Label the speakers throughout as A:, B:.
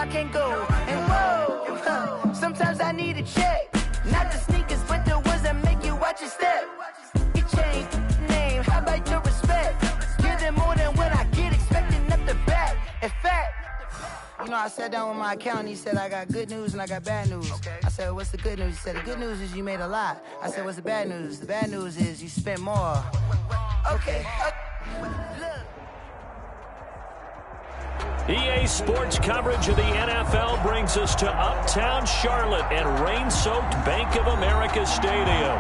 A: I can't go. And whoa, sometimes I need a check. Not the sneakers, but the ones that make you watch your step. You change name, how about your respect? Give them more than what I get, expecting up the back. In fact, you know, I sat down with my accountant. He said, I got good news and I got bad news. Okay. I said, what's the good news? He said, the good news is you made a lot. I said, what's the bad news? The bad news is you spent more. Okay. Look.
B: EA Sports coverage of the NFL brings us to Uptown Charlotte and rain-soaked Bank of America Stadium.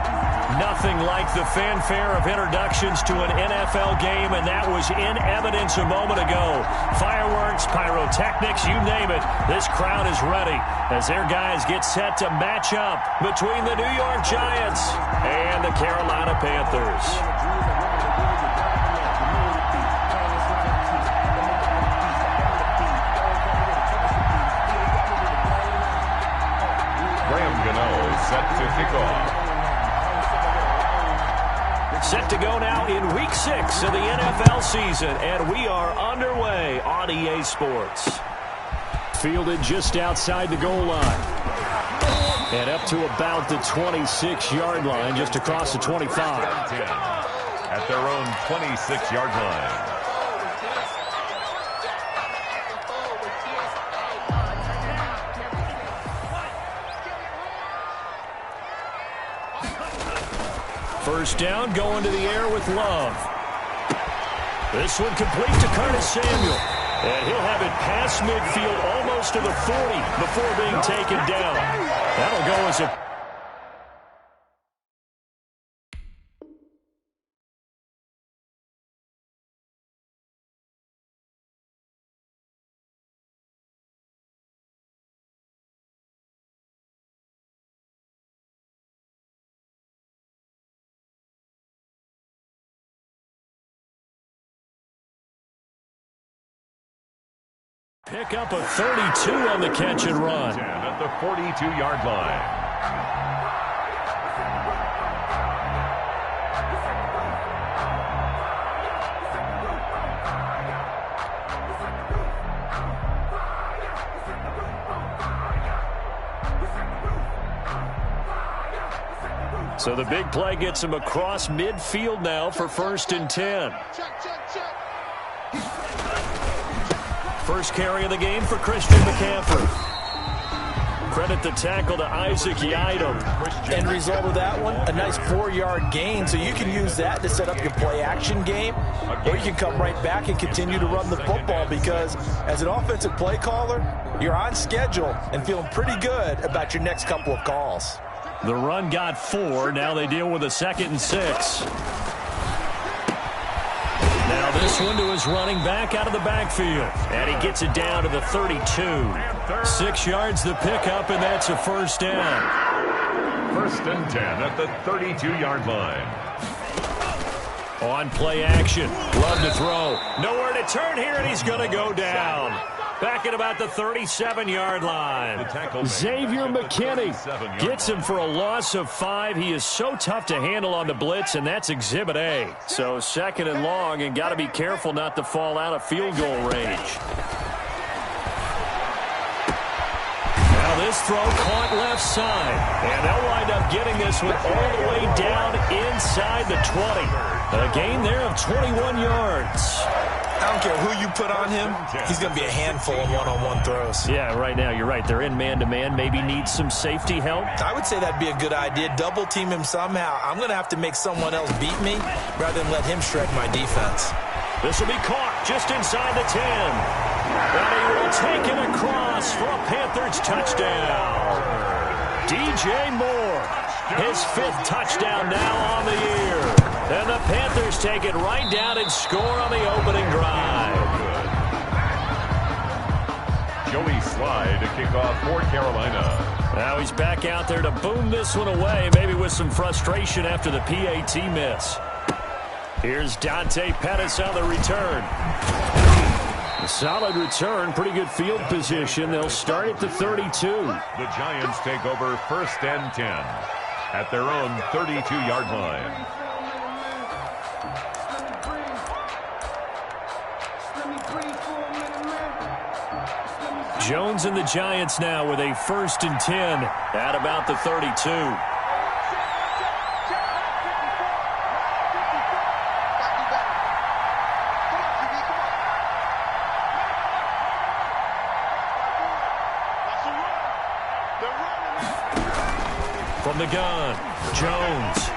B: Nothing like the fanfare of introductions to an NFL game, and that was in evidence a moment ago. Fireworks, pyrotechnics, you name it. This crowd is ready as their guys get set to match up between the New York Giants and the Carolina Panthers.
C: Set to kick off.
B: Set to go now in Week 6 of the NFL season, and we are underway on EA Sports. Fielded just outside the goal line. And up to about the 26-yard line, just across the 25.
C: At their own 26-yard line.
B: First down, going to the air with Love. This one complete to Curtis Samuel. And he'll have it past midfield almost to the 40 before being taken down. That'll go as a... Pick up a 32 on the catch and run.
C: At the 42-yard line.
B: So the big play gets him across midfield now for 1st and 10. First carry of the game for Christian McCaffrey. Credit the tackle to Isaac Yiadom.
D: End result of that one, a nice 4-yard gain, so you can use that to set up your play-action game, or you can come right back and continue to run the football because as an offensive play caller, you're on schedule and feeling pretty good about your next couple of calls.
B: The run got 4. Now they deal with a 2nd and 6. Now this one to his running back out of the backfield. And he gets it down to the 32. 6 yards the pickup, and that's a first down.
C: 1st and 10 at the 32-yard line.
B: On play action. Love to throw. Nowhere to turn here, and he's going to go down. Back at about the 37-yard line. Xavier McKinney gets him for a loss of 5. He is so tough to handle on the blitz, and that's Exhibit A. So 2nd and long, and got to be careful not to fall out of field goal range. Now this throw caught left side, and they'll wind up getting this one all the way down inside the 20. A gain there of 21 yards.
D: I don't care who you put on him, he's going to be a handful of one-on-one throws.
B: Yeah, right now, you're right. They're in man-to-man. Maybe need some safety help.
D: I would say that'd be a good idea. Double-team him somehow. I'm going to have to make someone else beat me rather than let him shred my defense.
B: This will be caught just inside the 10. And he will take it across for a Panthers touchdown. DJ Moore, his 5th touchdown now on the year. And the Panthers take it right down and score on the opening drive.
C: Joey Slye to kick off for Carolina.
B: Now he's back out there to boom this one away, maybe with some frustration after the PAT miss. Here's Dante Pettis on the return. A solid return, pretty good field position. They'll start at the 32.
C: The Giants take over 1st and 10 at their own 32-yard line.
B: Jones and the Giants now with a 1st and 10 at about the 32. From the gun, Jones.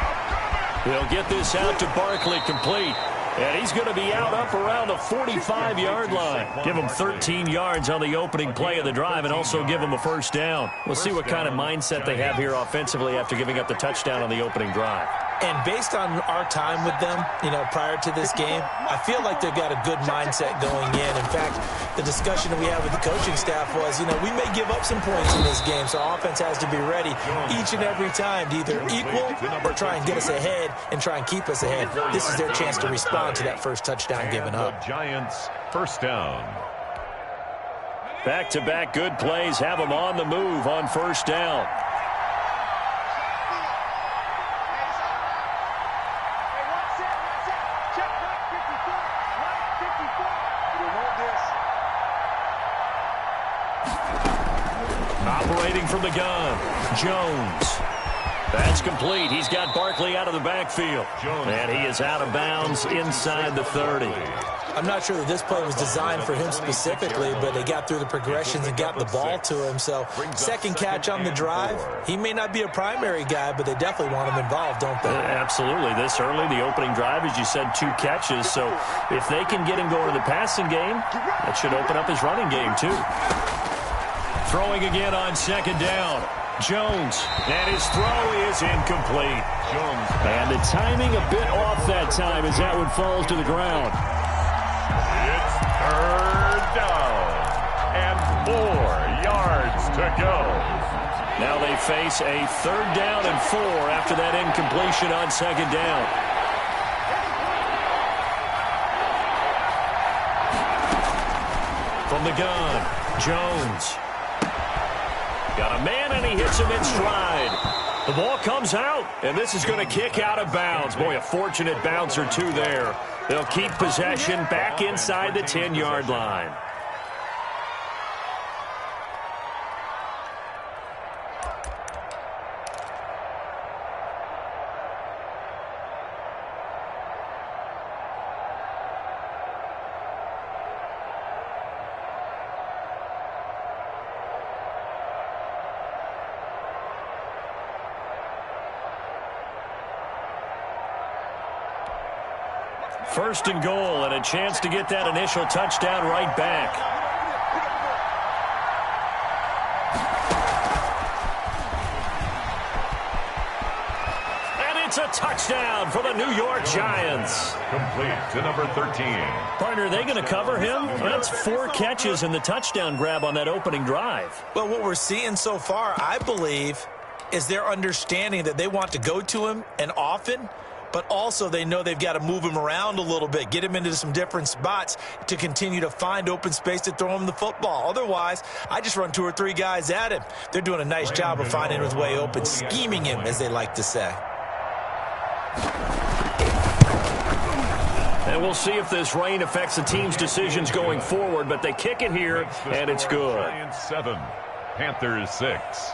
B: He'll get this out to Barkley, complete. And he's going to be out up around the 45-yard line. Give him 13 yards on the opening play of the drive and also give him a 1st down. We'll see what kind of mindset they have here offensively after giving up the touchdown on the opening drive.
D: And based on our time with them, prior to this game, I feel like they've got a good mindset going in. In fact, the discussion that we had with the coaching staff was, we may give up some points in this game, so offense has to be ready each and every time to either equal or try and get us ahead and try and keep us ahead. This is their chance to respond to that first touchdown given up.
C: Giants, 1st down.
B: Back-to-back good plays have them on the move on 1st down. Operating from the gun, Jones. That's complete. He's got Barkley out of the backfield. And he is out of bounds inside the 30.
D: I'm not sure that this play was designed for him specifically, but they got through the progressions and got the ball to him. So, 2nd catch on the drive. He may not be a primary guy, but they definitely want him involved, don't they?
B: Absolutely. This early, the opening drive, as you said, 2 catches. So, if they can get him going in the passing game, that should open up his running game, too. Throwing again on 2nd down. Jones, and his throw is incomplete. Jones. And the timing a bit off that time as that one falls to the ground.
C: It's 3rd down and 4 yards to go.
B: Now they face a 3rd down and 4 after that incompletion on 2nd down. From the gun, Jones. Got a man, and he hits him in stride. The ball comes out, and this is going to kick out of bounds. Boy, a fortunate bounce or two there. They'll keep possession back inside the 10-yard line. First and goal, and a chance to get that initial touchdown right back. And it's a touchdown for the New York Giants.
C: Complete to number 13.
B: Partner, are they going to cover him? That's 4 catches and the touchdown grab on that opening drive.
D: Well, what we're seeing so far, I believe, is their understanding that they want to go to him and often, but also they know they've got to move him around a little bit, get him into some different spots to continue to find open space to throw him the football. Otherwise, I just run 2 or 3 guys at him. They're doing a nice job of finding his way open, scheming him, as they like to say.
B: And we'll see if this rain affects the team's decisions going forward, but they kick it here, and it's good.
C: Giants 7, Panthers 6.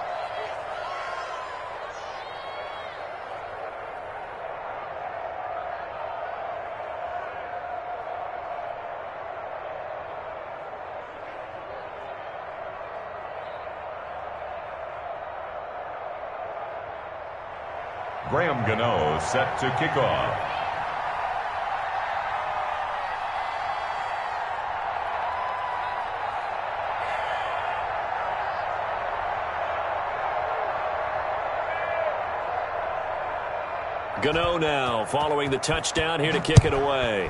C: Graham Gano set to kick off.
B: Gano now following the touchdown here to kick it away.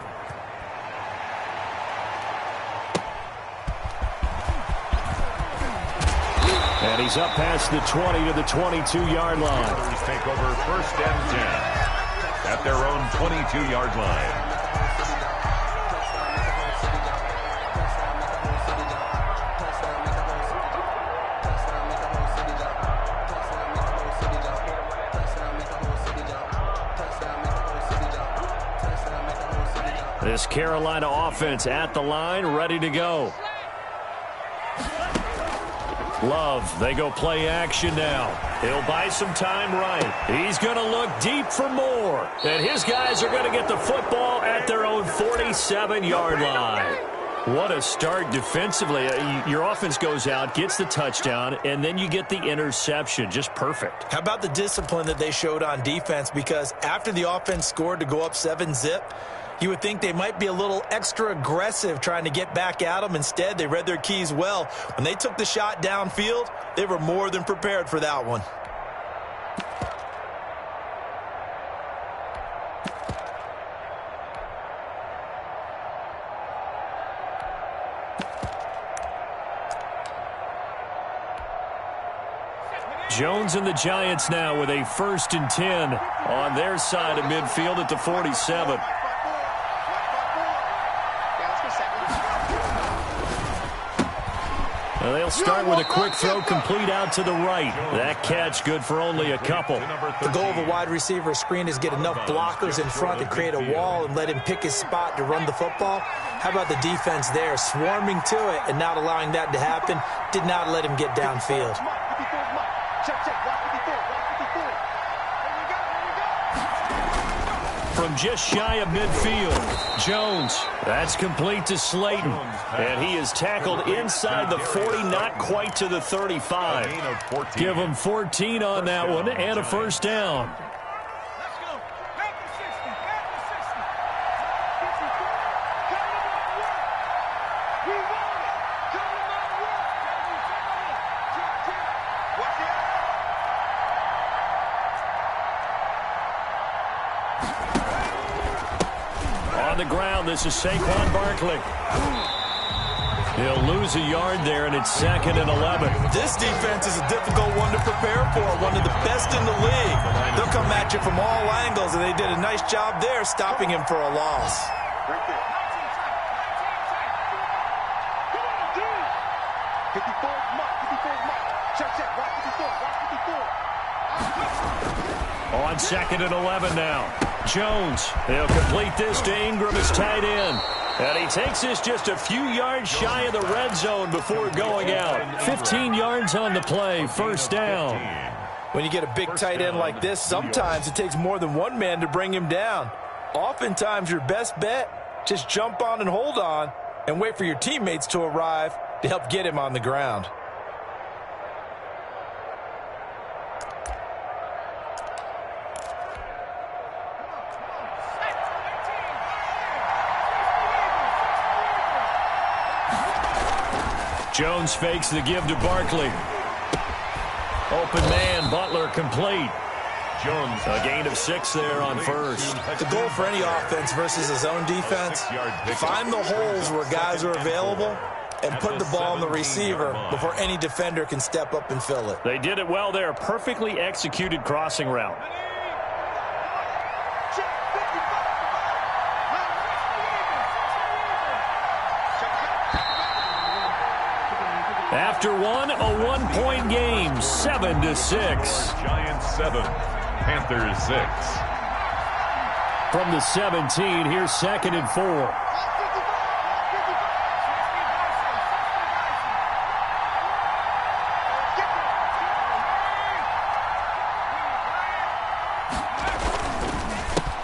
B: And he's up past the 20 to the 22-yard line.
C: Panthers take over 1st and 10 at their own 22-yard line.
B: This Carolina offense at the line, ready to go. Love, they go play action now. He'll buy some time right. He's going to look deep for more. And his guys are going to get the football at their own 47-yard line. What a start defensively. Your offense goes out, gets the touchdown, and then you get the interception. Just perfect.
D: How about the discipline that they showed on defense? Because after the offense scored to go up 7-zip, you would think they might be a little extra aggressive trying to get back at them. Instead, they read their keys well. When they took the shot downfield, they were more than prepared for that one.
B: Jones and the Giants now with a 1st and 10 on their side of midfield at the 47. Well, they'll start with a quick throw complete out to the right. That catch good for only a couple.
D: The goal of a wide receiver screen is get enough blockers in front to create a wall and let him pick his spot to run the football. How about the defense there, swarming to it and not allowing that to happen? Did not let him get downfield.
B: From just shy of midfield, Jones. That's complete to Slayton. And he is tackled inside the 40, not quite to the 35. Give him 14 on that one and a 1st down. The ground. This is Saquon Barkley. He'll lose a yard there, and it's 2nd and 11.
D: This defense is a difficult one to prepare for, one of the best in the league. They'll come at you from all angles, and they did a nice job there stopping him for a loss.
B: On 2nd and 11 now. Jones, he'll complete this to Ingram as tight end. And he takes this just a few yards shy of the red zone before going out. 15 yards on the play, 1st down.
D: When you get a big tight end like this, sometimes it takes more than one man to bring him down. Oftentimes, your best bet, just jump on and hold on and wait for your teammates to arrive to help get him on the ground.
B: Jones fakes the give to Barkley. Open man, Butler complete. Jones, a gain of 6 there on 1st.
D: The goal for any offense versus his own defense, find the holes where guys are available and put the ball on the receiver before any defender can step up and fill it.
B: They did it well there. Perfectly executed crossing route. After one, a 1-point game, 7-6.
C: Giants 7, Panthers 6.
B: From the 17, here's 2nd and 4.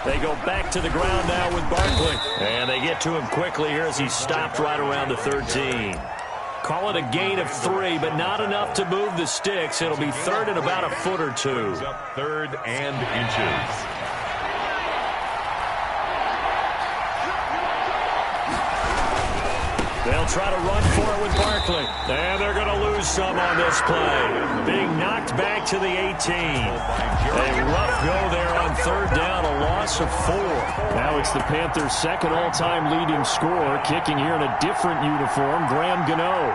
B: They go back to the ground now with Barkley. And they get to him quickly here as he's stopped right around the 13. Call it a gain of 3, but not enough to move the sticks. It'll be 3rd and about a foot or 2.
C: Up 3rd and inches.
B: They'll try to run for it with Barkley. And they're going to lose some on this play. Being knocked back to the 18. A rough go there on 3rd down, a loss of 4. Now it's the Panthers' 2nd all-time leading scorer, kicking here in a different uniform, Graham Gano.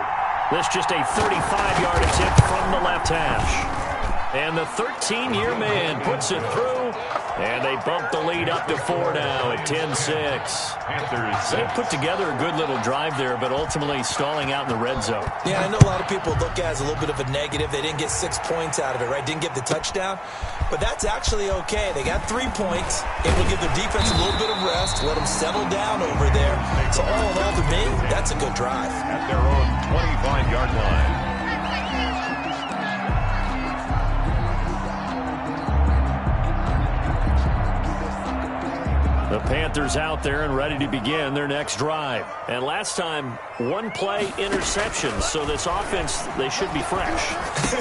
B: This just a 35-yard attempt from the left hash. And the 13-year man puts it through, and they bump the lead up to 4 now at 10-6. They put together a good little drive there, but ultimately stalling out in the red zone.
D: Yeah, I know a lot of people look at it as a little bit of a negative. They didn't get 6 points out of it, right? Didn't get the touchdown. But that's actually okay. They got 3 points. It will give their defense a little bit of rest, let them settle down over there. So all in all, to me, that's a good drive.
C: At their own 25-yard line.
B: Panthers out there and ready to begin their next drive. And last time, one-play interception. So this offense, they should be fresh.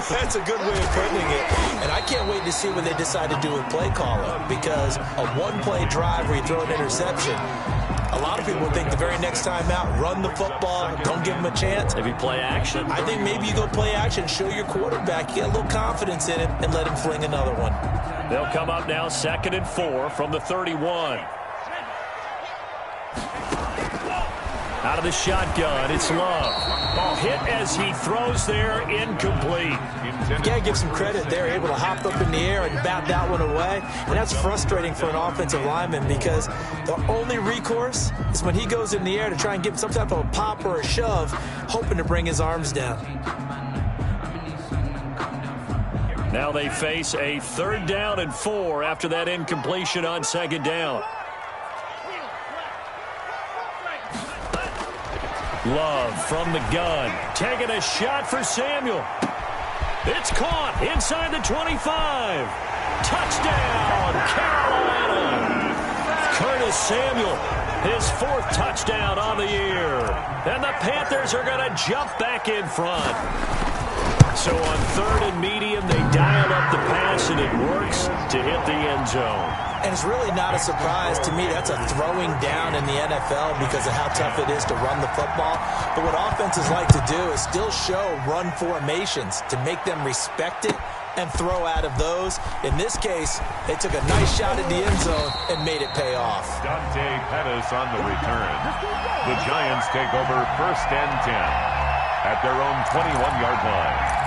D: That's a good way of putting it. And I can't wait to see what they decide to do with play calling, because a one-play drive where you throw an interception, a lot of people would think the very next time out, run the football, don't give them a chance.
B: Maybe play action.
D: I think maybe you go play action, show your quarterback, you get a little confidence in him, and let him fling another one.
B: They'll come up now 2nd and 4 from the 31. Out of the shotgun, it's Love. Ball hit as he throws there, incomplete.
D: You got to give some credit. They're able to hop up in the air and bat that one away. And that's frustrating for an offensive lineman, because the only recourse is when he goes in the air to try and give some type of a pop or a shove, hoping to bring his arms down.
B: Now they face a 3rd down and 4 after that incompletion on 2nd down. Love from the gun, taking a shot for Samuel. It's caught inside the 25. Touchdown, Carolina. Curtis Samuel, his 4th touchdown on the year. And the Panthers are going to jump back in front. So on 3rd and medium, they dial up the pass, and it works to hit the end zone.
D: And it's really not a surprise to me. That's a throwing down in the NFL because of how tough it is to run the football. But what offenses like to do is still show run formations to make them respect it and throw out of those. In this case, they took a nice shot at the end zone and made it pay off.
C: Dante Pettis on the return. The Giants take over 1st and 10 at their own 21-yard line.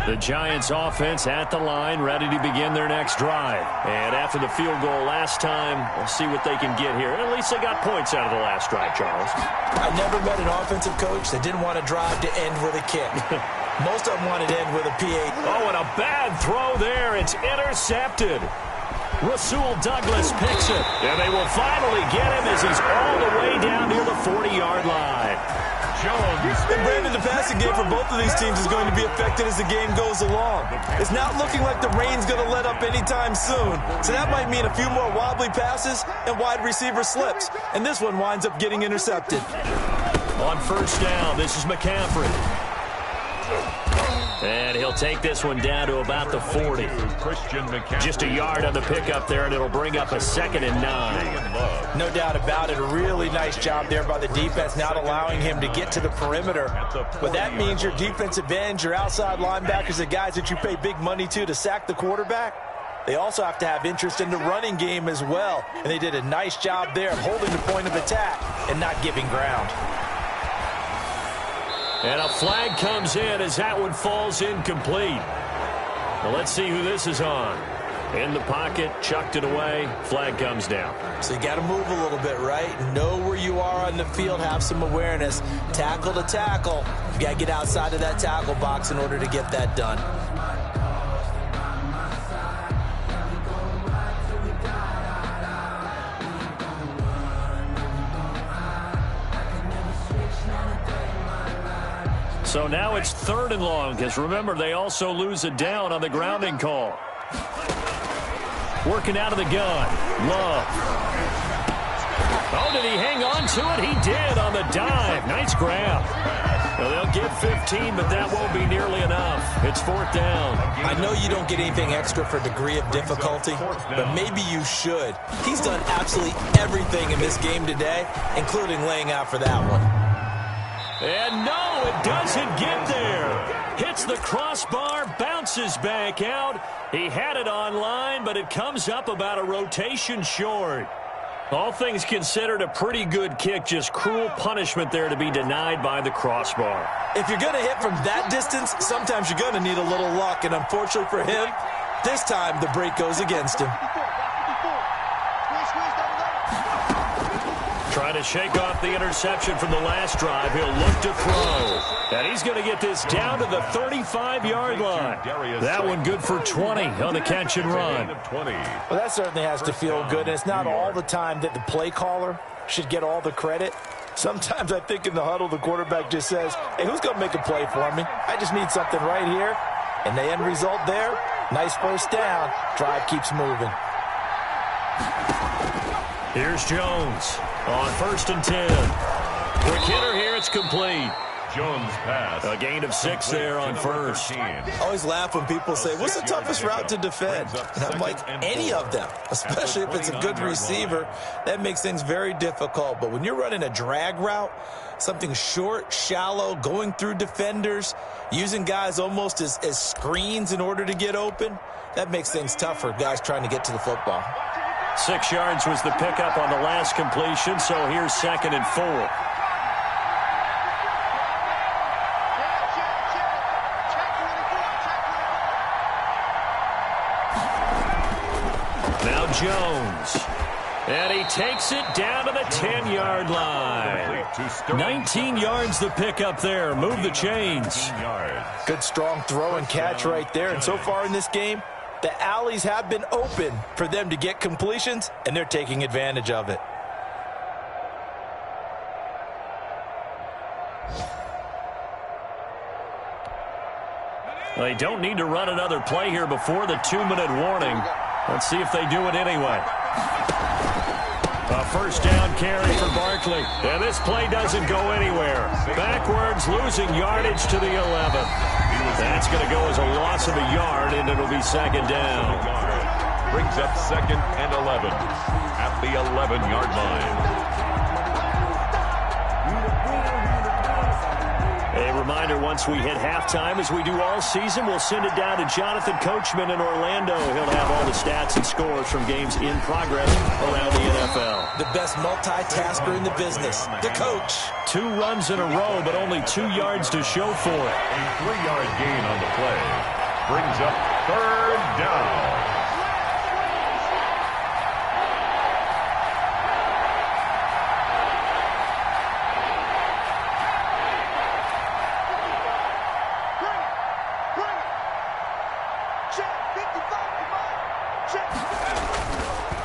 B: The Giants offense at the line, ready to begin their next drive. And after the field goal last time, we'll see what they can get here. At least they got points out of the last drive, Charles.
D: I never met an offensive coach that didn't want to drive to end with a kick. Most of them wanted to end with a P8.
B: Oh, and a bad throw there. It's intercepted. Rasul Douglas picks it. And they will finally get him as he's all the way down near the 40-yard line.
D: And Brandon, the passing game for both of these teams is going to be affected as the game goes along. It's not looking like the rain's going to let up anytime soon. So that might mean a few more wobbly passes and wide receiver slips. And this one winds up getting intercepted.
B: On 1st down, this is McCaffrey. And he'll take this one down to about the 40. Just a yard on the pickup there, and it'll bring up a 2nd and 9.
D: No doubt about it. A really nice job there by the defense, not allowing him to get to the perimeter. But that means your defensive ends, your outside linebackers, the guys that you pay big money to sack the quarterback, they also have to have interest in the running game as well. And they did a nice job there of holding the point of attack and not giving ground.
B: And a flag comes in as that one falls incomplete. Well, let's see who this is on. In the pocket, chucked it away, flag comes down.
D: So you got to move a little bit, right? Know where you are on the field, have some awareness. Tackle to tackle. You got to get outside of that tackle box in order to get that done.
B: So now it's 3rd and long, because remember, they also lose a down on the grounding call. Working out of the gun. Love. Oh, did he hang on to it? He did on the dive. Nice grab. Well, they'll get 15, but that won't be nearly enough. It's 4th down.
D: I know you don't get anything extra for degree of difficulty, but maybe you should. He's done absolutely everything in this game today, including laying out for that one.
B: And no, it doesn't get there. Hits the crossbar, bounces back out. He had it on line, but it comes up about a rotation short. All things considered, a pretty good kick. Just cruel punishment there to be denied by the crossbar.
D: If you're going to hit from that distance, sometimes you're going to need a little luck. And unfortunately for him, this time the break goes against him.
B: Trying to shake off the interception from the last drive. He'll look to throw. And he's going to get this down to the 35-yard line. That one good for 20 on the catch and run.
D: Well, that certainly has to feel good. And it's not all the time that the play caller should get all the credit. Sometimes I think in the huddle, the quarterback just says, hey, who's going to make a play for me? I just need something right here. And the end result there, nice first down. Drive keeps moving.
B: Here's Jones on 1st and 10. Quick hitter here, it's complete.
C: Jones pass.
B: A gain of 6 there on first.
D: I always laugh when people say, what's the toughest route to defend? And I'm like, any of them, especially if it's a good receiver. That makes things very difficult. But when you're running a drag route, something short, shallow, going through defenders, using guys almost as screens in order to get open, that makes things tough for guys trying to get to the football.
B: 6 yards was the pickup on the last completion, so here's 2nd and 4. Now Jones. And he takes it down to the 10-yard line. 19 yards the pickup there. Move the chains.
D: Good strong throw and catch right there. And so far in this game, the alleys have been open for them to get completions, and they're taking advantage of it.
B: They don't need to run another play here before the 2-minute warning. Let's see if they do it anyway. A first down carry for Barkley. And this play doesn't go anywhere. Backwards, losing yardage to the 11. That's going to go as a loss of a yard, and it'll be 2nd down.
C: Brings up 2nd and 11 at the 11-yard line.
B: A reminder, once we hit halftime, as we do all season, we'll send it down to Jonathan Coachman in Orlando. He'll have all the stats and scores from games in progress around the NFL.
D: The best multitasker in the business, the coach.
B: 2 runs in a row, but only 2 yards to show for it.
C: A 3-yard gain on the play. Brings up 3rd down.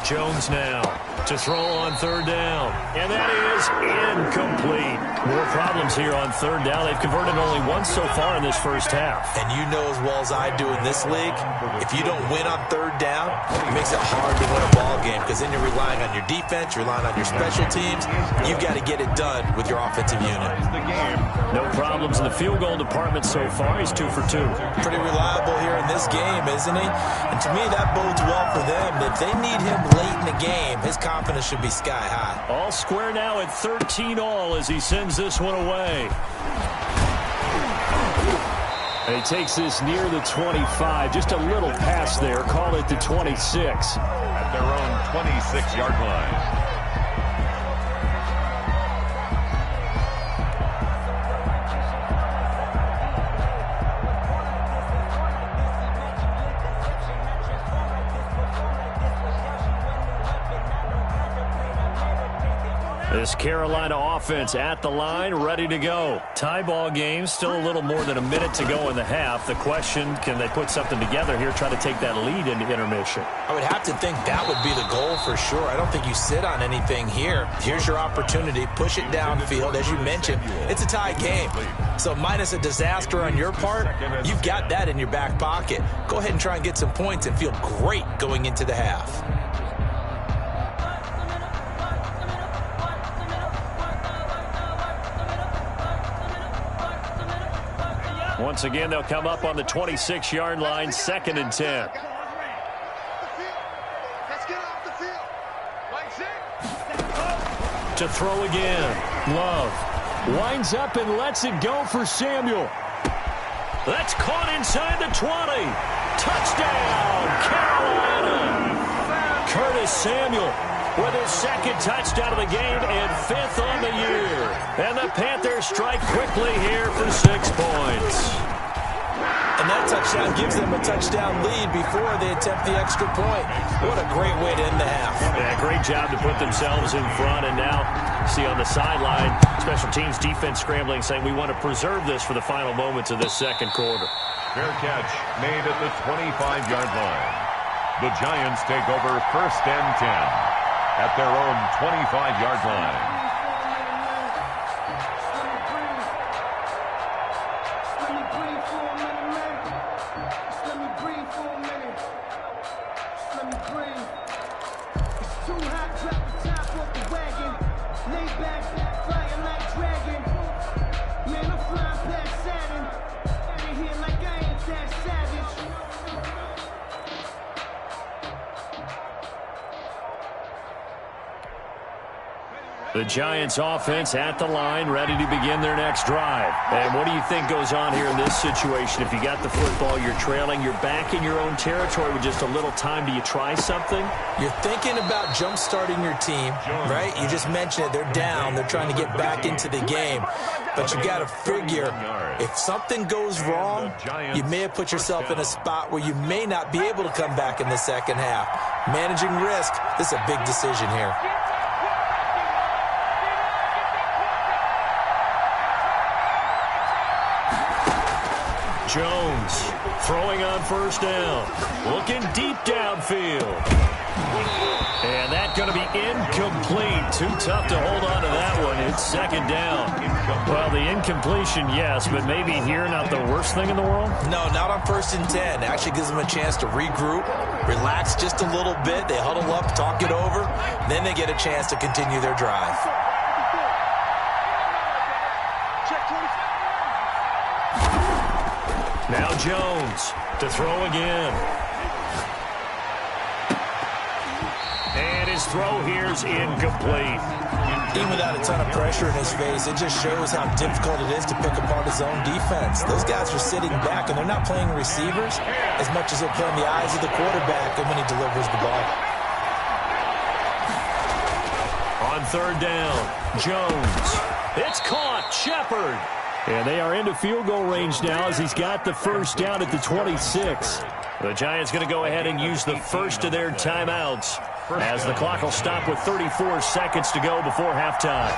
B: Jones now to throw on 3rd down. And that is incomplete. More problems here on 3rd down. They've converted only once so far in this first half.
D: And you know as well as I do in this league, if you don't win on 3rd down, it makes it hard to win a ball game because then you're relying on your defense, you're relying on your special teams. You've got to get it done with your offensive unit.
B: No problems in the field goal department so far. He's 2 for 2.
D: Pretty reliable here in this game, isn't he? And to me, that bodes well for them. If they need him late in the game, his confidence should be sky high.
B: All square now at 13 all as he sends this one away. And he takes this near the 25. Just a little pass there. Call it the 26.
C: At their own 26-yard line.
B: This Carolina offense at the line, ready to go. Tie ball game, still a little more than a minute to go in the half. The question, can they put something together here, try to take that lead into intermission?
D: I would have to think that would be the goal for sure. I don't think you sit on anything here. Here's your opportunity. Push it downfield. As you mentioned, it's a tie game. So minus a disaster on your part, you've got that in your back pocket. Go ahead and try and get some points and feel great going into the half.
B: Once again, they'll come up on the 26-yard line, 2nd and 10. To throw again. Love winds up and lets it go for Samuel. That's caught inside the 20. Touchdown, Carolina. Curtis Samuel with his 2nd touchdown of the game and 5th on the year. And the Panthers strike quickly here for 6 points.
D: And that touchdown gives them a touchdown lead before they attempt the extra point. What a great way to end the half.
B: Yeah, great job to put themselves in front, and now see on the sideline, special teams defense scrambling, saying we want to preserve this for the final moments of this second quarter.
C: Fair catch made at the 25-yard line. The Giants take over 1st and 10 at their own 25-yard line.
B: The Giants offense at the line, ready to begin their next drive. And what do you think goes on here in this situation? If you got the football, you're trailing, you're back in your own territory with just a little time. Do you try something?
D: You're thinking about jump-starting your team, right? You just mentioned it. They're down. They're trying to get back into the game. But you got to figure, if something goes wrong, you may have put yourself in a spot where you may not be able to come back in the second half. Managing risk, this is a big decision here.
B: Jones throwing on 1st down, looking deep downfield. And that's going to be incomplete. Too tough to hold on to that one. It's 2nd down. Well, the incompletion, yes, but maybe here not the worst thing in the world?
D: No, not on 1st and 10. Actually gives them a chance to regroup, relax just a little bit. They huddle up, talk it over, then they get a chance to continue their drive.
B: Now Jones to throw again. And his throw here's incomplete.
D: Even without a ton of pressure in his face, it just shows how difficult it is to pick apart his own defense. Those guys are sitting back, and they're not playing receivers as much as they're playing the eyes of the quarterback and when he delivers the ball.
B: On 3rd down, Jones. It's caught. Shepard. And they are into field goal range now as he's got the 1st down at the 26. The Giants going to go ahead and use the first of their timeouts as the clock will stop with 34 seconds to go before halftime.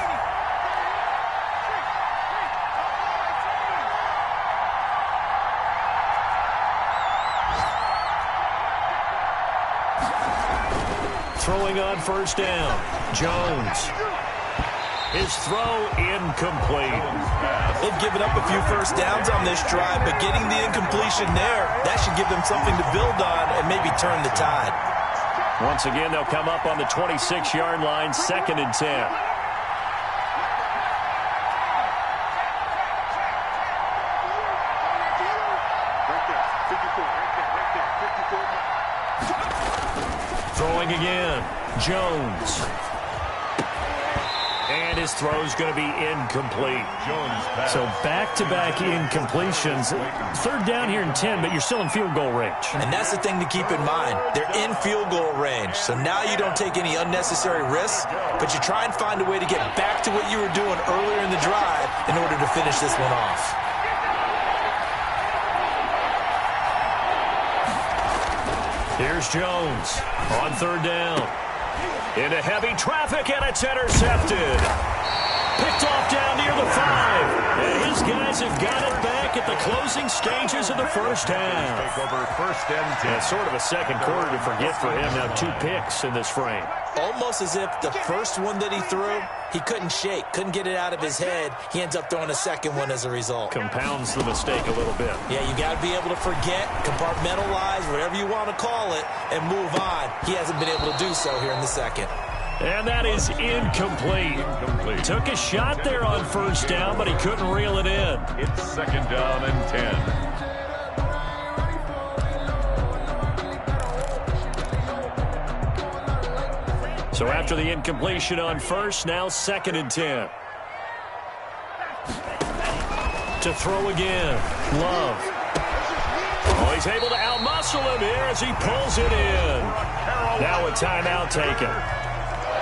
B: Throwing on 1st down, Jones. His throw incomplete.
D: They've given up a few 1st downs on this drive, but getting the incompletion there, that should give them something to build on and maybe turn the tide.
B: Once again, they'll come up on the 26-yard line, 2nd and 10. Throwing again, Jones. And his throw's going to be incomplete. So back-to-back incompletions. 3rd down here in 10, but you're still in field goal range.
D: And that's the thing to keep in mind. They're in field goal range. So now you don't take any unnecessary risks, but you try and find a way to get back to what you were doing earlier in the drive in order to finish this one off.
B: Here's Jones on 3rd down. Into heavy traffic, and it's intercepted. Picked off down near the 5. And his guys have got it back at the closing stages of the 1st half.
C: Take over 1st and 10.
B: It's sort of a second quarter to forget for him. Now 2 picks in this frame.
D: Almost as if the first one that he threw, he couldn't shake, couldn't get it out of his head. He ends up throwing a second one as a result.
B: Compounds the mistake a little bit.
D: Yeah, you got to be able to forget, compartmentalize, whatever you want to call it, and move on. He hasn't been able to do so here in the second.
B: And that is incomplete. Took a shot there on 1st down, but he couldn't reel it in.
C: It's 2nd down and 10.
B: So after the incompletion on 1st, now 2nd and 10. To throw again, Love. Oh, he's able to outmuscle him here as he pulls it in. Now a timeout taken.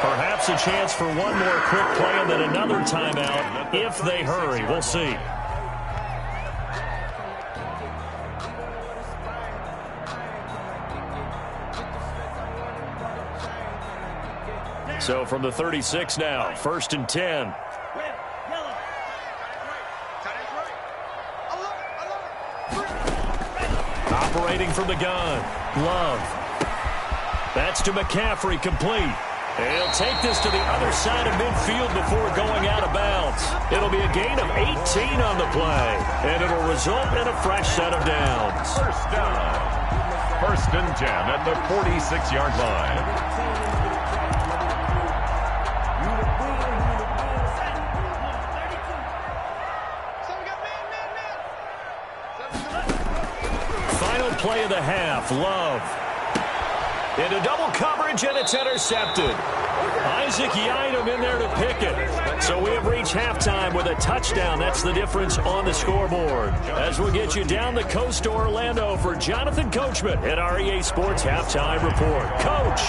B: Perhaps a chance for one more quick play and then another timeout if they hurry. We'll see. So from the 36 now, 1st and 10. Operating from the gun. Love. That's to McCaffrey, complete. And he'll take this to the other side of midfield before going out of bounds. It'll be a gain of 18 on the play, and it'll result in a fresh set of downs.
C: First down. 1st and 10 at the 46-yard line.
B: Play of the half. Love. Into double coverage, and it's intercepted. Isaac Yiadom in there to pick it. So we have reached halftime with a touchdown. That's the difference on the scoreboard. As we get you down the coast to Orlando for Jonathan Coachman at our EA Sports Halftime Report. Coach.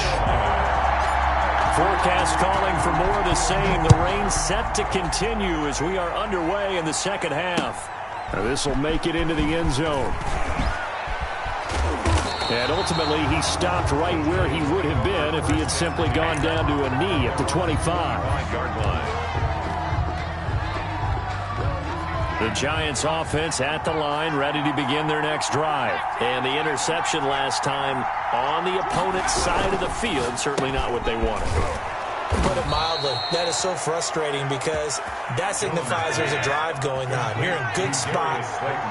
B: Forecast calling for more of the same. The rain set to continue as we are underway in the second half. Now this will make it into the end zone. And ultimately, he stopped right where he would have been if he had simply gone down to a knee at the 25-yard line. The Giants offense at the line, ready to begin their next drive. And the interception last time on the opponent's side of the field, certainly not what they wanted.
D: To put it mildly, that is so frustrating because that signifies there's a drive going on. You're in a good spot.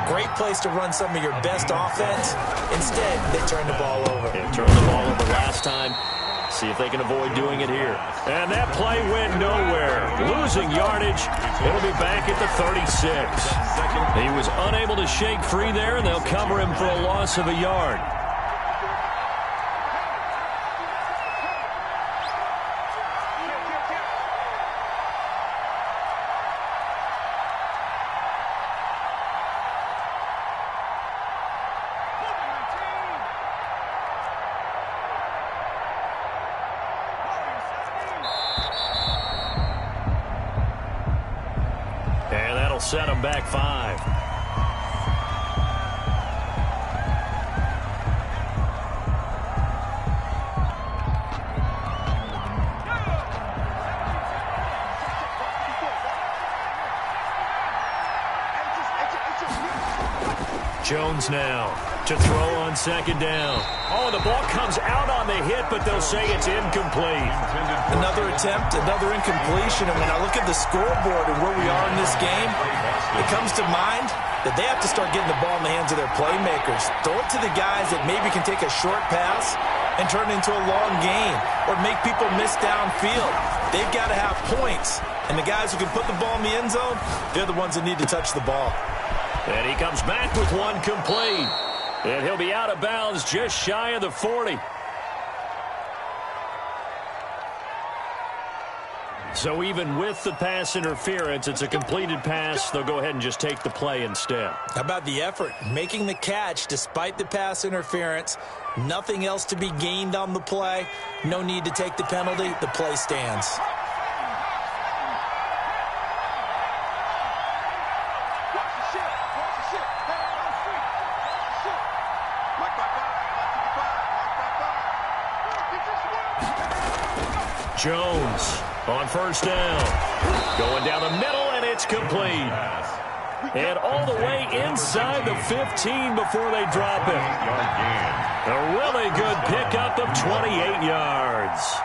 D: Great place to run some of your best offense. Instead, they turn the ball over.
B: They turned the ball over last time. See if they can avoid doing it here. And that play went nowhere. Losing yardage. It'll be back at the 36. He was unable to shake free there, and they'll cover him for a loss of a yard. Set him back 5. Jones now to throw on 2nd down. Oh, the ball comes out on the hit, but they'll say it's incomplete.
D: Another attempt, another incompletion, and when I look at the scoreboard and where we are in this game, it comes to mind that they have to start getting the ball in the hands of their playmakers. Throw it to the guys that maybe can take a short pass and turn it into a long gain or make people miss downfield. They've got to have points, and the guys who can put the ball in the end zone, they're the ones that need to touch the ball.
B: And he comes back with one complete. And he'll be out of bounds just shy of the 40. So even with the pass interference, it's a completed pass. They'll go ahead and just take the play instead.
D: How about the effort? Making the catch despite the pass interference. Nothing else to be gained on the play. No need to take the penalty. The play stands.
B: Jones on 1st down. Going down the middle, and it's complete. And all the way inside the 15 before they drop it. A really good pickup of 28 yards.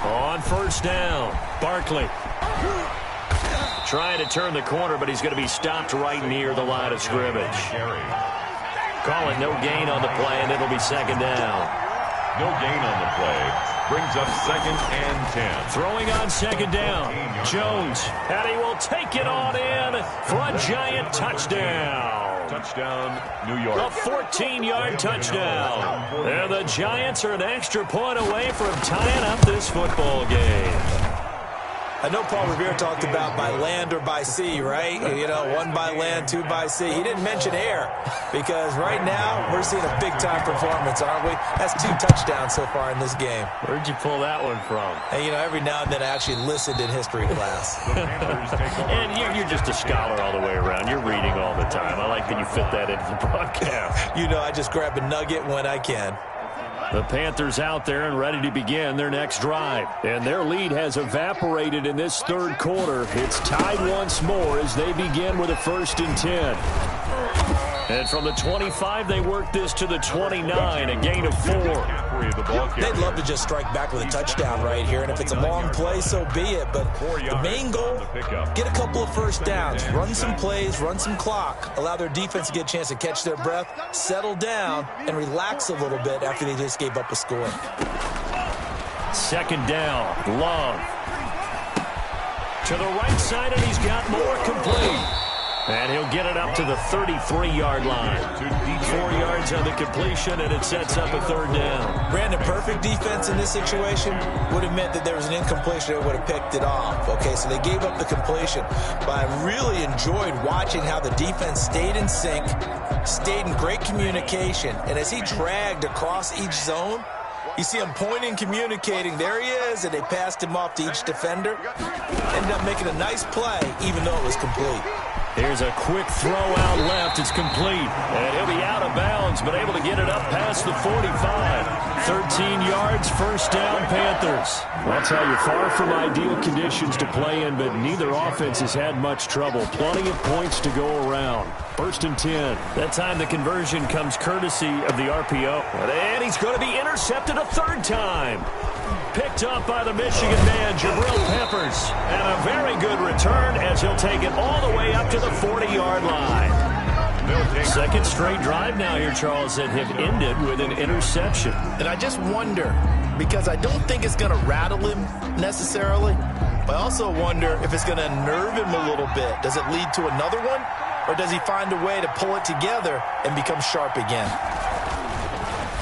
B: On 1st down, Barkley. Trying to turn the corner, but he's going to be stopped right near the line of scrimmage. Call it no gain on the play, and it'll be 2nd down.
C: No gain on the play. Brings up 2nd and 10.
B: Throwing on 2nd down. Jones, and he will take it on in for a Giant touchdown.
C: Touchdown, New York.
B: A 14-yard touchdown. And the Giants are an extra point away from tying up this football game.
D: I know Paul Revere talked about by land or by sea, right? You know, 1 by land, 2 by sea. He didn't mention air because right now we're seeing a big-time performance, aren't we? That's 2 touchdowns so far in this game.
B: Where'd you pull that one from?
D: And, you know, every now and then I actually listened in history class.
B: And you're just a scholar all the way around. You're reading all the time. I like that you fit that into the broadcast.
D: You know, I just grab a nugget when I can.
B: The Panthers out there and ready to begin their next drive. And their lead has evaporated in this third quarter. It's tied once more as they begin with a 1st and 10. And from the 25, they work this to the 29, a gain of 4.
D: They'd love to just strike back with a touchdown right here, and if it's a long play, so be it. But the main goal, get a couple of first downs, run some plays, run some clock, allow their defense to get a chance to catch their breath, settle down, and relax a little bit after they just gave up a score.
B: 2nd down, Love. To the right side, and he's got more complete. And he'll get it up to the 33-yard line. 4 yards on the completion, and it sets up a 3rd down.
D: Brandon, perfect defense in this situation would have meant that there was an incompletion that would have picked it off. Okay, so they gave up the completion. But I really enjoyed watching how the defense stayed in sync, stayed in great communication. And as he dragged across each zone, you see him pointing, communicating. There he is, and they passed him off to each defender. Ended up making a nice play, even though it was complete.
B: Here's a quick throw out left. It's complete. And he'll be out of bounds, but able to get it up past the 45. 13 yards, 1st down, Panthers. Well, I'll tell you, far from ideal conditions to play in, but neither offense has had much trouble. Plenty of points to go around. 1st and 10. That time the conversion comes courtesy of the RPO. And he's going to be intercepted a 3rd time. Picked up by the Michigan man, Jabril Peppers. And a very good return as he'll take it all the way up to the 40-yard line. 2nd straight drive now here, Charles, that have ended with an interception.
E: And I just wonder, because I don't think it's going to rattle him necessarily, but I also wonder if it's going to unnerve him a little bit. Does it lead to another one, or does he find a way to pull it together and become sharp again?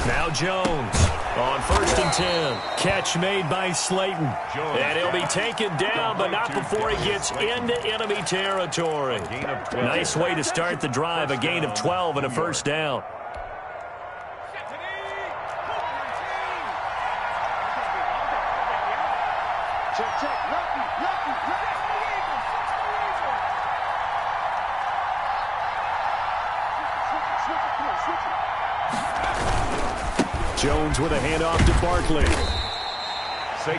B: Now Jones on 1st and 10. Catch made by Slayton. And he'll be taken down, but not before he gets into enemy territory. Nice way to start the drive. A gain of 12 and a 1st down. Jones with a handoff to Barkley.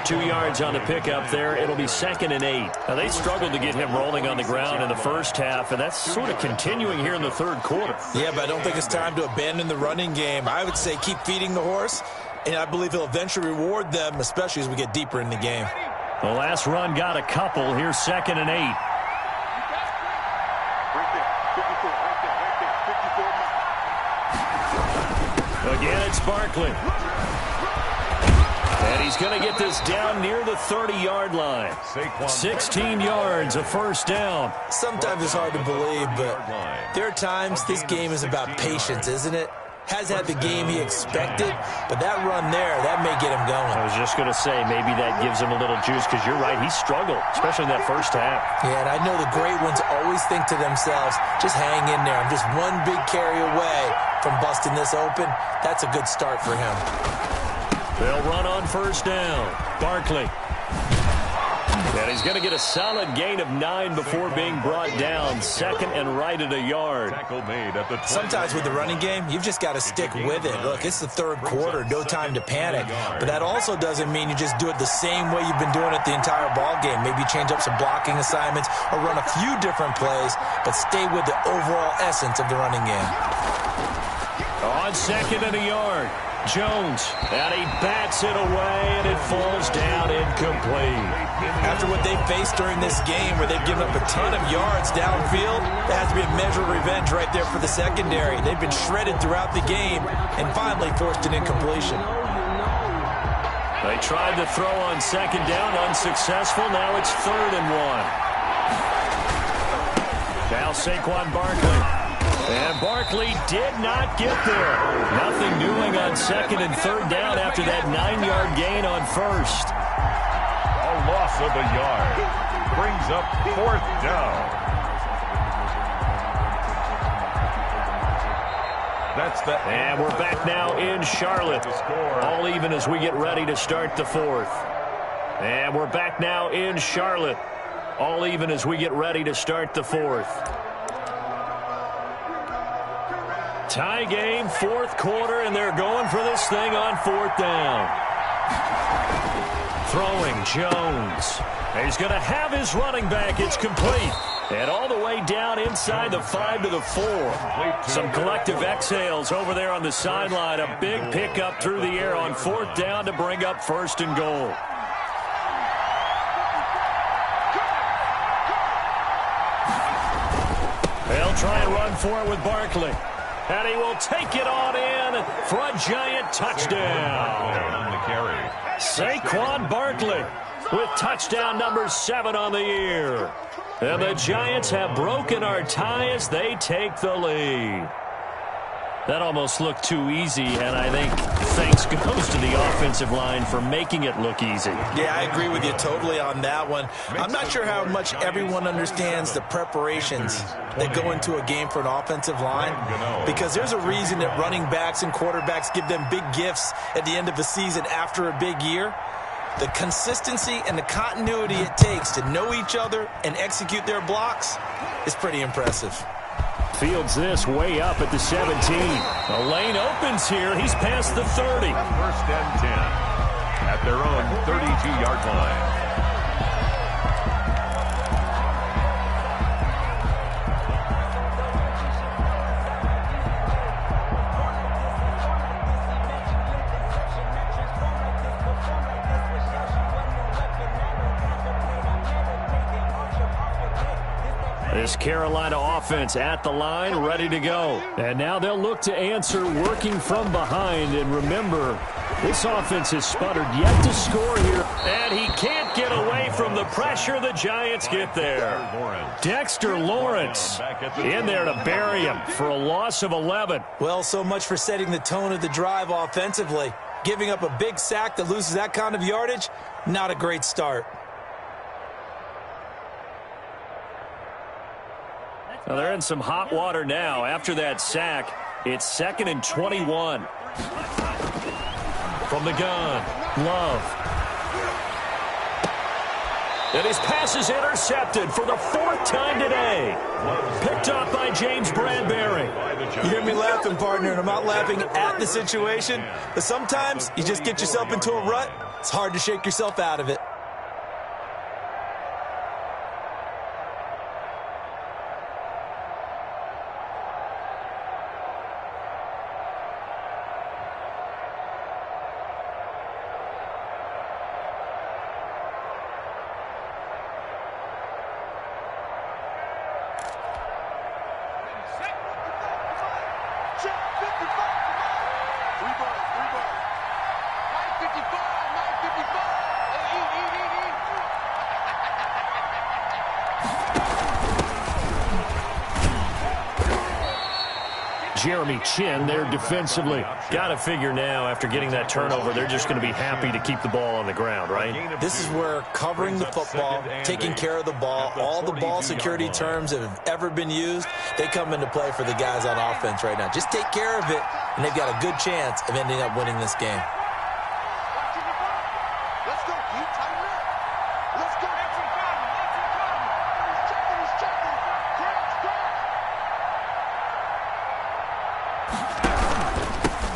B: 2 yards on the pickup there. It'll be 2nd and 8. Now, they struggled to get him rolling on the ground in the first half, and that's sort of continuing here in the 3rd quarter.
D: Yeah, but I don't think it's time to abandon the running game. I would say keep feeding the horse, and I believe he'll eventually reward them, especially as we get deeper in the game.
B: The last run got a couple. Here's 2nd and 8. Again, it's Barkley. And he's going to get this down near the 30-yard line. 16 yards, a 1st down.
D: Sometimes it's hard to believe, but there are times this game is about patience, isn't it? Has had the game he expected, but that run there, that may get him going.
B: I was just going to say, maybe that gives him a little juice, because you're right, he struggled, especially in that first half.
D: Yeah, and I know the great ones always think to themselves, just hang in there. I'm just one big carry away from busting this open. That's a good start for him.
B: They'll run on 1st down. Barkley. And he's going to get a solid gain of 9 before being brought down. 2nd and right at a yard.
D: Sometimes with the running game, you've just got to stick with it. Look, it's the 3rd quarter, no time to panic. But that also doesn't mean you just do it the same way you've been doing it the entire ball game. Maybe change up some blocking assignments or run a few different plays, but stay with the overall essence of the running game.
B: On 2nd and a yard. Jones, and he bats it away, and it falls down incomplete.
D: After what they faced during this game, where they've given up a ton of yards downfield, there has to be a measure of revenge right there for the secondary. They've been shredded throughout the game and finally forced an incompletion.
B: They tried to throw on 2nd down, unsuccessful. Now it's 3rd and 1. Now Saquon Barkley. And Barkley did not get there. Nothing doing on 2nd and 3rd down after that 9-yard gain on 1st.
C: A loss of a yard. Brings up 4th down.
B: And we're back now in Charlotte. All even as we get ready to start the 4th. And we're back now in Charlotte. All even as we get ready to start the 4th. Tie game, 4th quarter, and they're going for this thing on 4th down. Throwing Jones. He's going to have his running back. It's complete. And all the way down inside the 5 to the 4. Some collective exhales over there on the sideline. A big pickup through the air on 4th down to bring up 1st and goal. They'll try and run for it with Barkley. And he will take it on in for a giant touchdown.
C: On the carry.
B: Saquon Barkley with touchdown number 7 on the year. And the Giants have broken our tie as they take the lead. That almost looked too easy, and I think thanks goes to the offensive line for making it look easy.
E: Yeah, I agree with you totally on that one. I'm not sure how much everyone understands the preparations that go into a game for an offensive line, because there's a reason that running backs and quarterbacks give them big gifts at the end of the season after a big year. The consistency and the continuity it takes to know each other and execute their blocks is pretty impressive.
B: Fields this way up at the 17. The lane opens here. He's past the 30.
C: 1st and 10 at their own 32-yard line.
B: This Carolina offense at the line, ready to go. And now they'll look to answer working from behind. And remember, this offense has sputtered yet to score here. And he can't get away from the pressure. The Giants get there. Dexter Lawrence in there to bury him for a loss of 11.
E: Well, so much for setting the tone of the drive offensively. Giving up a big sack that loses that kind of yardage, not a great start.
B: Well, they're in some hot water now. After that sack, it's 2nd and 21. From the gun, Love. And his pass is intercepted for the 4th time today. Picked up by James Bradbury.
E: You hear me laughing, partner, and I'm not laughing at the situation. But sometimes you just get yourself into a rut. It's hard to shake yourself out of it.
B: Jeremy Chin there defensively. Got to figure now, after getting that turnover, they're just going to be happy to keep the ball on the ground, right?
E: This is where covering the football, taking care of the ball, all the ball security terms that have ever been used, they come into play for the guys on offense right now. Just take care of it, and they've got a good chance of ending up winning this game.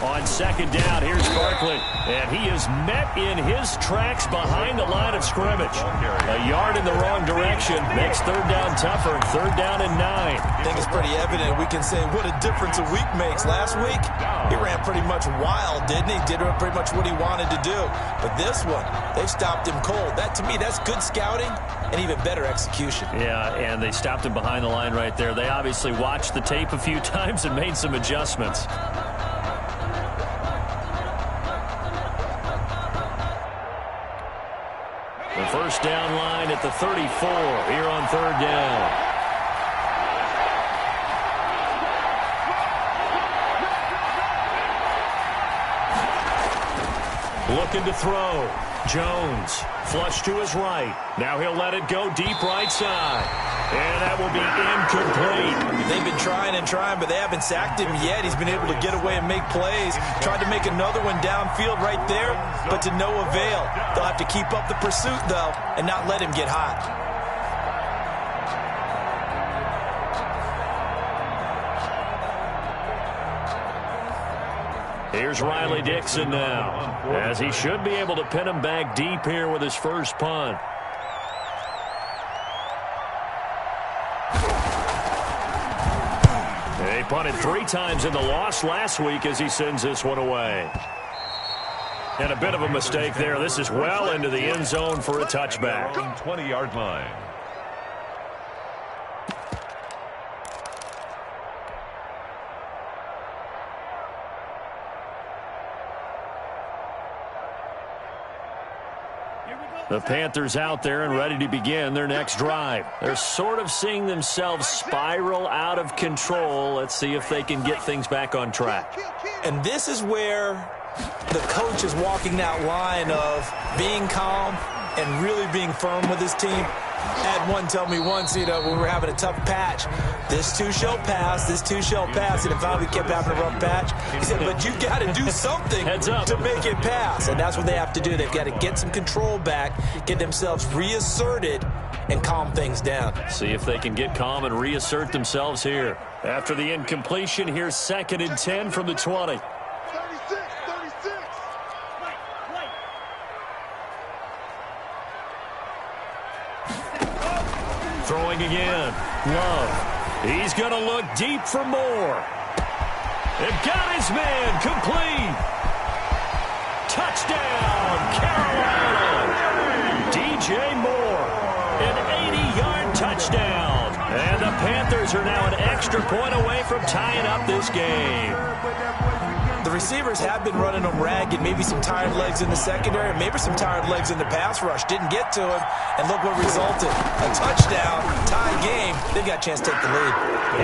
B: On 2nd down, here's Barkley. And he is met in his tracks behind the line of scrimmage. A yard in the wrong direction makes 3rd down tougher. 3rd down and 9.
E: I think it's pretty evident. We can say what a difference a week makes. Last week, he ran pretty much wild, didn't he? Did pretty much what he wanted to do. But this one, they've stopped him cold. That, to me, that's good scouting and even better execution.
B: Yeah, and they stopped him behind the line right there. They obviously watched the tape a few times and made some adjustments. The 1st down line at the 34 here on 3rd down. Looking to throw. Jones, flush to his right. Now he'll let it go deep right side. And that will be incomplete.
D: They've been trying and trying, but they haven't sacked him yet. He's been able to get away and make plays. Tried to make another one downfield right there, but to no avail. They'll have to keep up the pursuit, though, and not let him get hot.
B: Here's Riley Dixon now, as he should be able to pin him back deep here with his first punt. They punted 3 times in the loss last week as he sends this one away. And a bit of a mistake there. This is well into the end zone for a touchback.
C: 20-yard line.
B: The Panthers out there and ready to begin their next drive. They're sort of seeing themselves spiral out of control. Let's see if they can get things back on track.
D: And this is where the coach is walking that line of being calm and really being firm with his team. I had one tell me once, when we were having a tough patch, this too shall pass, this too shall pass, and it finally kept having a rough patch. He said, but you got to do something to make it pass, and that's what they have to do. They've got to get some control back, get themselves reasserted, and calm things down.
B: See if they can get calm and reassert themselves here. After the incompletion, here's 2nd and 10 from the 20. Throwing again. Love. He's going to look deep for more. They've got his man. Complete. Touchdown, Carolina. DJ Moore. An 80-yard touchdown. And the Panthers are now an extra point away from tying up this game.
D: The receivers have been running them ragged, maybe some tired legs in the secondary, maybe some tired legs in the pass rush. Didn't get to him, and look what resulted. A touchdown, tie game. They've got a chance to take the lead.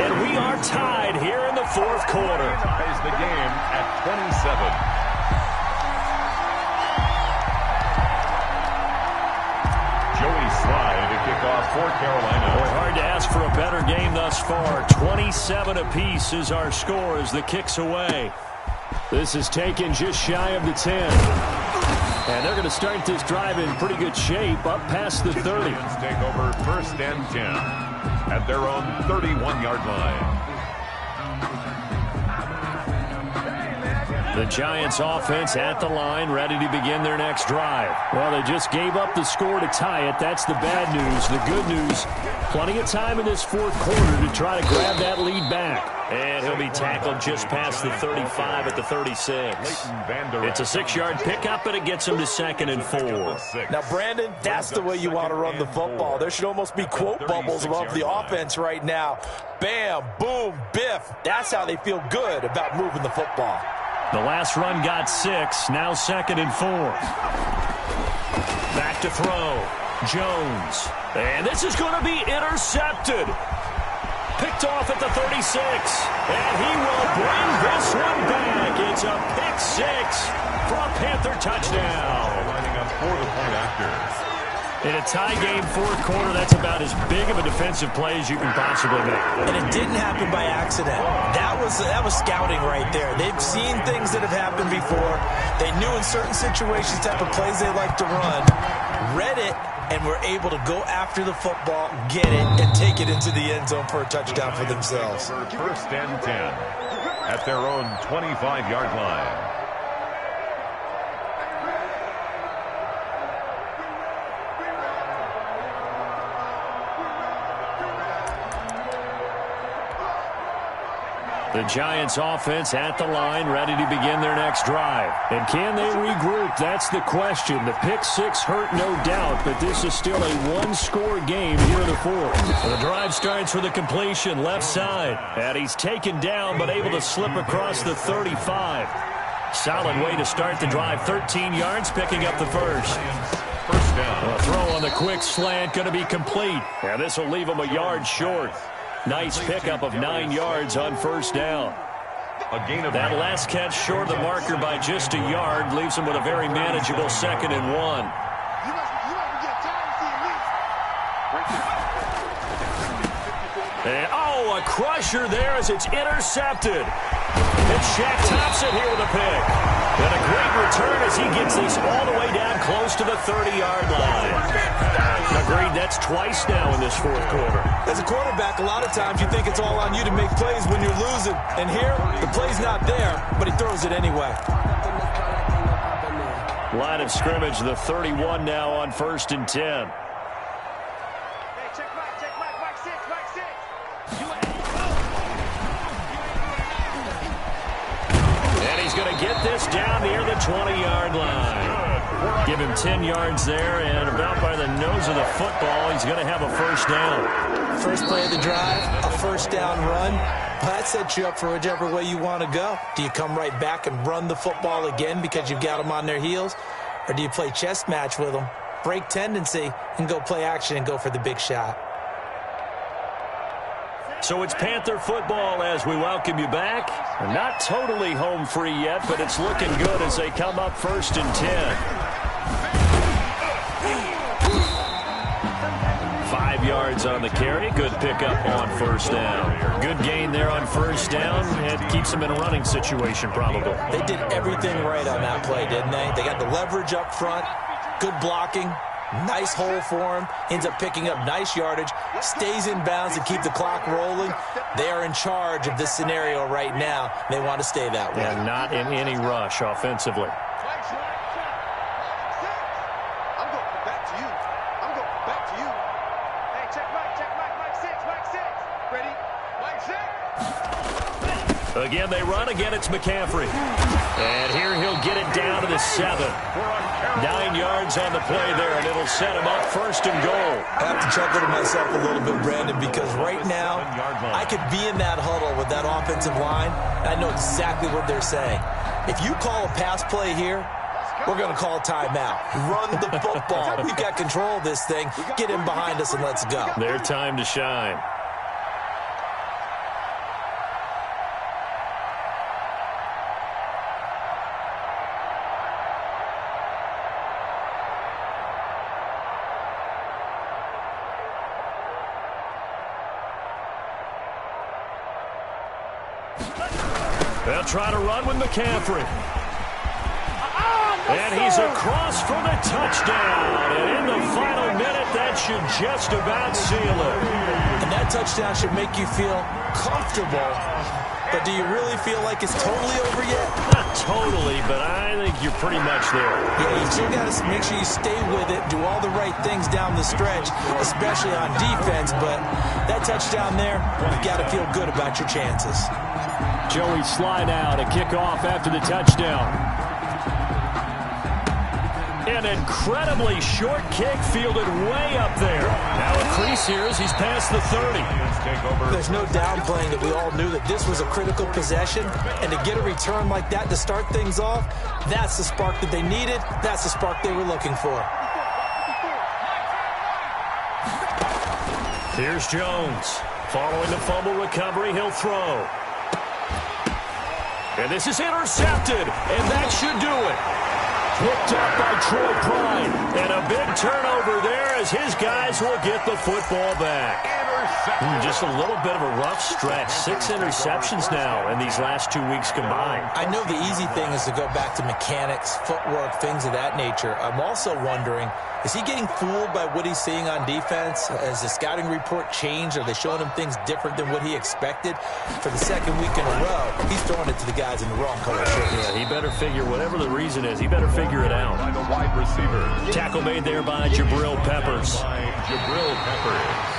B: And we are tied here in the 4th quarter.
C: Ties the game at 27. Joey Slye to kick off for Carolina.
B: Boy, hard to ask for a better game thus far. 27 apiece is our score as the kick's away. This is taken just shy of the 10. And they're going to start this drive in pretty good shape, up past the 30.
C: Take over 1st and 10 at their own 31-yard line.
B: The Giants offense at the line, ready to begin their next drive. Well, they just gave up the score to tie it. That's the bad news. The good news, plenty of time in this 4th quarter to try to grab that lead back. And he'll be tackled just past the 35 at the 36. It's a 6-yard pickup, and it gets him to 2nd and 4.
D: Now, Brandon, that's the way you want to run the football. There should almost be quote bubbles above the offense right now. Bam, boom, biff. That's how they feel good about moving the football.
B: The last run got 6, now 2nd and 4. Back to throw. Jones. And this is going to be intercepted. Picked off at the 36. And he will bring this one back. It's a pick 6 for a Panther touchdown.
C: Lining up for the point after.
B: In a tie game 4th quarter, that's about as big of a defensive play as you can possibly make.
D: And it didn't happen by accident. That was scouting right there. They've seen things that have happened before. They knew in certain situations type of plays they like to run. Read it, and were able to go after the football, get it, and take it into the end zone for a touchdown for themselves.
C: 1st and 10 at their own 25-yard line.
B: The Giants offense at the line, ready to begin their next drive. And can they regroup? That's the question. The pick 6 hurt, no doubt, but this is still a one-score game here in the 4th. The drive starts with a completion left side. And he's taken down, but able to slip across the 35. Solid way to start the drive. 13 yards, picking up the first.
C: First down.
B: A throw on the quick slant, going to be complete. And this will leave him a yard short. Nice pickup of 9 yards on first down.
C: A gain of
B: That
C: 9.
B: last catch short of the marker by just a yard leaves him with a very manageable 2nd and 1. And, a crusher there as it's intercepted. And Shaq tops it here with a pick. And a great return as he gets this all the way down close to the 30-yard line. Agreed, that's twice now in this 4th quarter.
D: As a quarterback, a lot of times you think it's all on you to make plays when you're losing. And here, the play's not there, but he throws it anyway.
B: Line of scrimmage, the 31 now on 1st and 10. Going to get this down near the 20-yard line. Give him 10 yards there, and about by the nose of the football, he's going to have a 1st down.
D: First play of the drive, a 1st down run. That sets you up for whichever way you want to go. Do you come right back and run the football again because you've got them on their heels? Or do you play chess match with them, break tendency, and go play action and go for the big shot?
B: So it's Panther football as we welcome you back. Not totally home free yet, but it's looking good as they come up 1st and 10. 5 yards on the carry. Good pickup on 1st down. Good gain there on 1st down. It keeps them in a running situation probably.
D: They did everything right on that play, didn't they? They got the leverage up front, good blocking. Nice hole for him. Ends up picking up nice yardage. Stays in bounds to keep the clock rolling. They are in charge of this scenario right now. They want to stay that way.
B: And not in any rush offensively. Again, they run. Again, it's McCaffrey. And here he'll get it down to the 7. 9 yards on the play there, and it'll set him up 1st and goal.
D: I have to chuckle to myself a little bit, Brandon, because right now I could be in that huddle with that offensive line, and I know exactly what they're saying. If you call a pass play here, we're going to call a timeout. Run the football. We've got control of this thing. Get him behind us and let's go.
B: Their time to shine. They'll try to run with McCaffrey. And he's across for the touchdown. And in the final minute, that should just about seal it.
D: And that touchdown should make you feel comfortable. But do you really feel like it's totally over yet?
B: Not totally, but I think you're pretty much there.
D: Yeah, you still got to make sure you stay with it, do all the right things down the stretch, especially on defense. But that touchdown there, you've got to feel good about your chances.
B: Joey Sly now to kick off after the touchdown. An incredibly short kick fielded way up there. Now a crease here as he's past the 30.
D: There's no downplaying that we all knew that this was a critical possession, and to get a return like that to start things off, that's the spark that they needed. That's the spark they were looking for.
B: Here's Jones. Following the fumble recovery, he'll throw. And this is intercepted, and that should do it. Picked up by Troy Pride, and a big turnover there as his guys will get the football back. Just a little bit of a rough stretch. 6 interceptions now in these last 2 weeks combined.
D: I know the easy thing is to go back to mechanics, footwork, things of that nature. I'm also wondering, is he getting fooled by what he's seeing on defense? Has the scouting report changed? Are they showing him things different than what he expected? For the second week in a row, he's throwing it to the guys in the wrong color shirts.
B: Yeah, he better figure, whatever the reason is, he better figure it out.
C: By the wide receiver.
B: Tackle made there by Jabril Peppers.
C: Jabril Peppers.